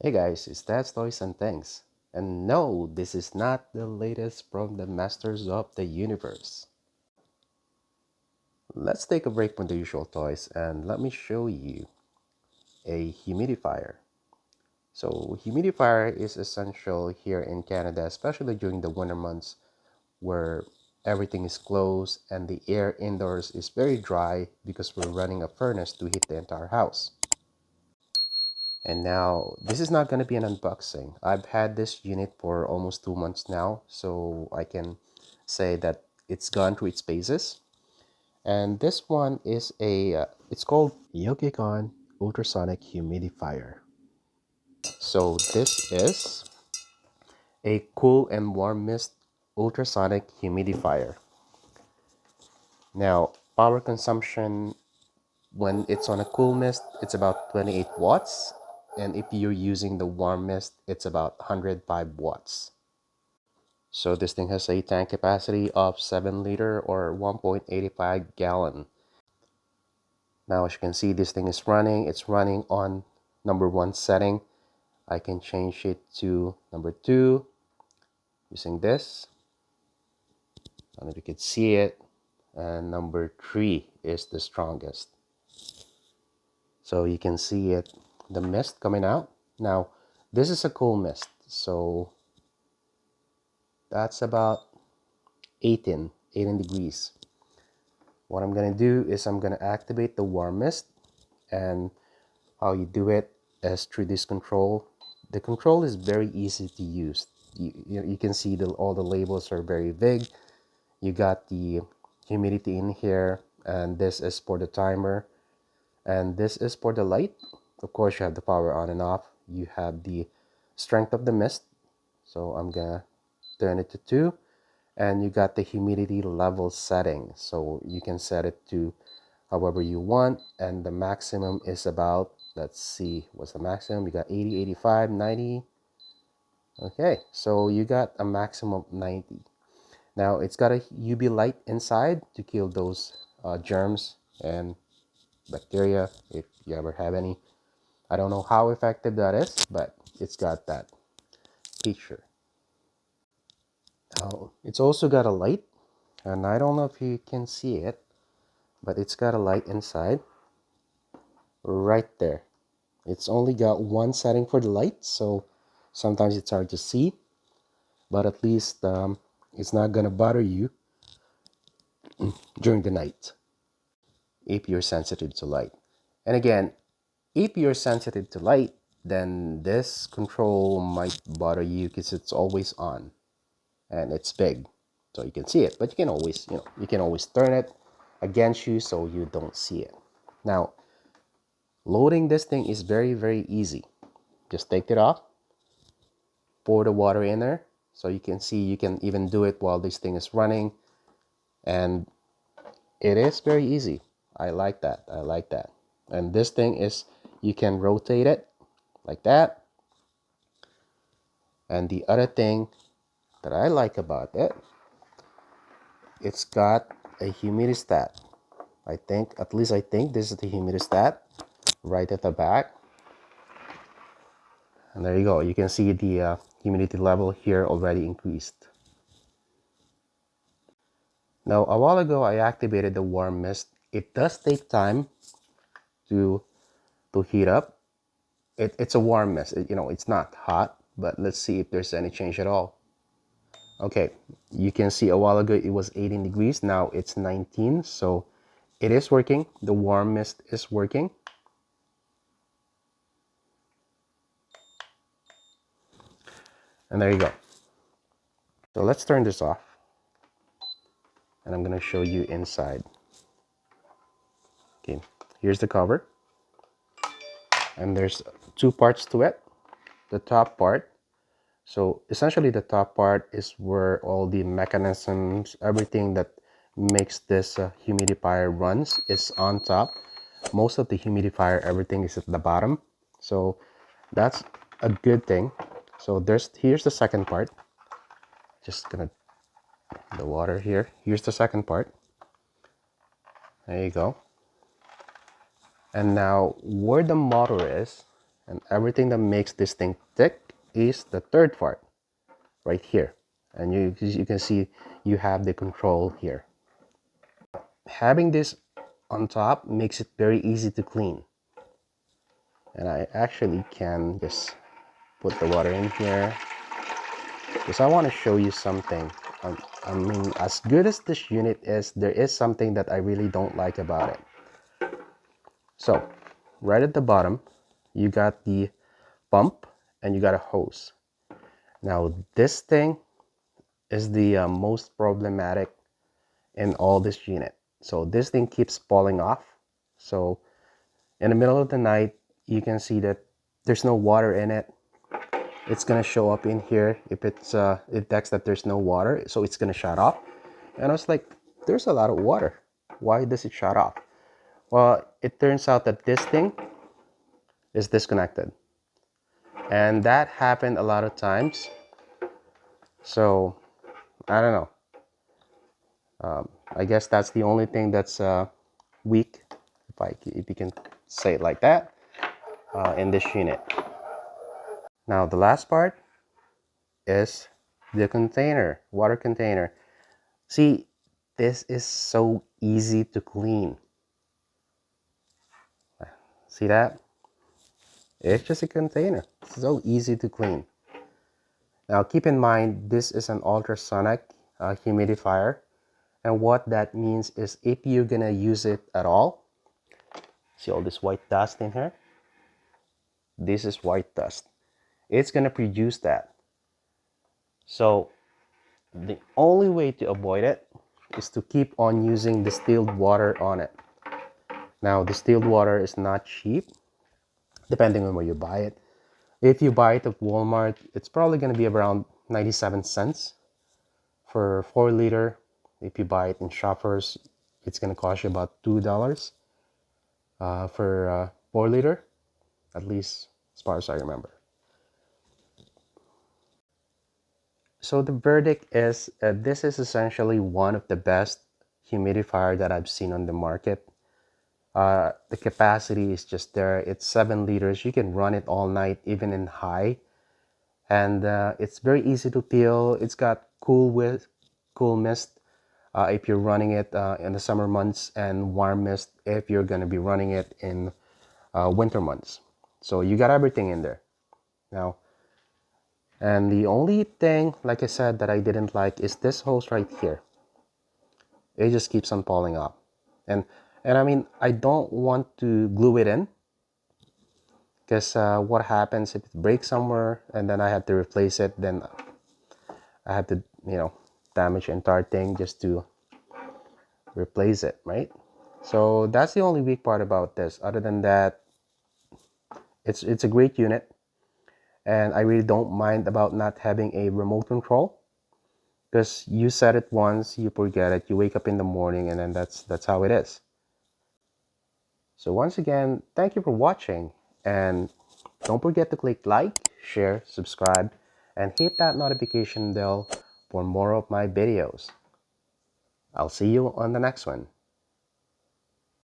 Hey guys, it's Dad's Toys and Things. And no, this is not the latest from the Masters of the Universe. Let's take a break from the usual toys and let me show you a humidifier. So, humidifier is essential here in Canada, especially during the winter months where everything is closed and the air indoors is very dry because we're running a furnace to heat the entire house. And now, this is not going to be an unboxing. I've had this unit for almost 2 months now, so I can say that it's gone through its phases. And this one is it's called Yokekon ultrasonic humidifier. So this is a cool and warm mist ultrasonic humidifier. Now, power consumption when it's on a cool mist, it's about 28 watts. And if you're using the warm mist, it's about 105 watts. So this thing has a tank capacity of 7 liter or 1.85 gallon. Now as you can see, this thing is running. It's running on number 1 setting. I can change it to number 2 using this. I don't know if you can see it. And number 3 is the strongest. So you can see it, the mist coming out. Now, this is a cool mist, so that's about 18 degrees. What I'm gonna do is I'm gonna activate the warm mist, and how you do it is through this control. The control is very easy to use. You can see all the labels are very big. You got the humidity in here, and this is for the timer, and this is for the light. Of course, you have the power on and off. You have the strength of the mist, so I'm gonna turn it to 2, and you got the humidity level setting, so you can set it to however you want, and the maximum is about, let's see, what's the maximum? You got 80, 85, 90. Okay, so you got a maximum of 90. Now it's got a UV light inside to kill those germs and bacteria if you ever have any. I don't know how effective that is, but it's got that feature. Now, it's also got a light, and I don't know if you can see it, but it's got a light inside right there. It's only got one setting for the light, so sometimes it's hard to see, but at least it's not gonna bother you during the night if you're sensitive to light. And again, if you're sensitive to light, then this control might bother you because it's always on and it's big, so you can see it, but you can always, you can always turn it against you so you don't see it. Now, loading this thing is very, very easy. Just take it off, pour the water in there, so you can see you can even do it while this thing is running, and it is very easy. I like that. I like that. And this thing is, you can rotate it like that. And the other thing that I like about it, it's got a humidistat. At least I think this is the humidistat right at the back. And there you go. You can see the humidity level here already increased. Now, a while ago, I activated the warm mist. It does take time to heat up. It's a warm mist. It's not hot, but let's see if there's any change at all. Okay, you can see a while ago it was 18 degrees. Now it's 19, so it is working. The warm mist is working. And there you go. So let's turn this off. And I'm gonna show you inside. Okay, here's the cover. And there's 2 parts to it. The top part. So essentially the top part is where all the mechanisms, everything that makes this humidifier runs is on top. Most of the humidifier, everything is at the bottom. So that's a good thing. So here's the second part. Just gonna the water here. Here's the second part. There you go. And now where the motor is And everything that makes this thing thick is the third part right here. And you can see you have the control here. Having this on top makes it very easy to clean. And I actually can just put the water in here because I want to show you something. I mean, as good as this unit is, there is something that I really don't like about it. So right at the bottom, you got the pump and you got a hose. Now this thing is the most problematic in all this unit. So this thing keeps falling off. So in the middle of the night, you can see that there's no water in it. It's gonna show up in here if it detects that there's no water, so it's gonna shut off. And I was like, there's a lot of water. Why does it shut off? Well, it turns out that this thing is disconnected. And that happened a lot of times. So I don't know. I guess that's the only thing that's weak, if you can say it like that, in this unit. Now the last part is the container, water container. See, this is so easy to clean. See that? It's just a container. It's so easy to clean. Now keep in mind, this is an ultrasonic humidifier. And what that means is if you're gonna use it at all, see all this white dust in here? This is white dust. It's gonna produce that. So the only way to avoid it is to keep on using distilled water on it. Now distilled water is not cheap, depending on where you buy it. If you buy it at Walmart, it's probably gonna be around 97 cents for 4 liter. If you buy it in Shoppers, it's gonna cost you about $2 for 4 liter, at least as far as I remember. So the verdict is this is essentially one of the best humidifier that I've seen on the market. The capacity is just there. It's 7 liters. You can run it all night, even in high. And it's very easy to feel. It's got cool mist if you're running it in the summer months, and warm mist if you're going to be running it in winter months. So you got everything in there. Now, and the only thing, like I said, that I didn't like is this hose right here. It just keeps on falling off. And I mean, I don't want to glue it in, because what happens if it breaks somewhere and then I have to replace it, then I have to, damage the entire thing just to replace it, right? So that's the only weak part about this. Other than that, it's a great unit. And I really don't mind about not having a remote control, because you set it once, you forget it, you wake up in the morning, and then that's how it is. So once again, thank you for watching, and don't forget to click like, share, subscribe, and hit that notification bell for more of my videos. I'll see you on the next one.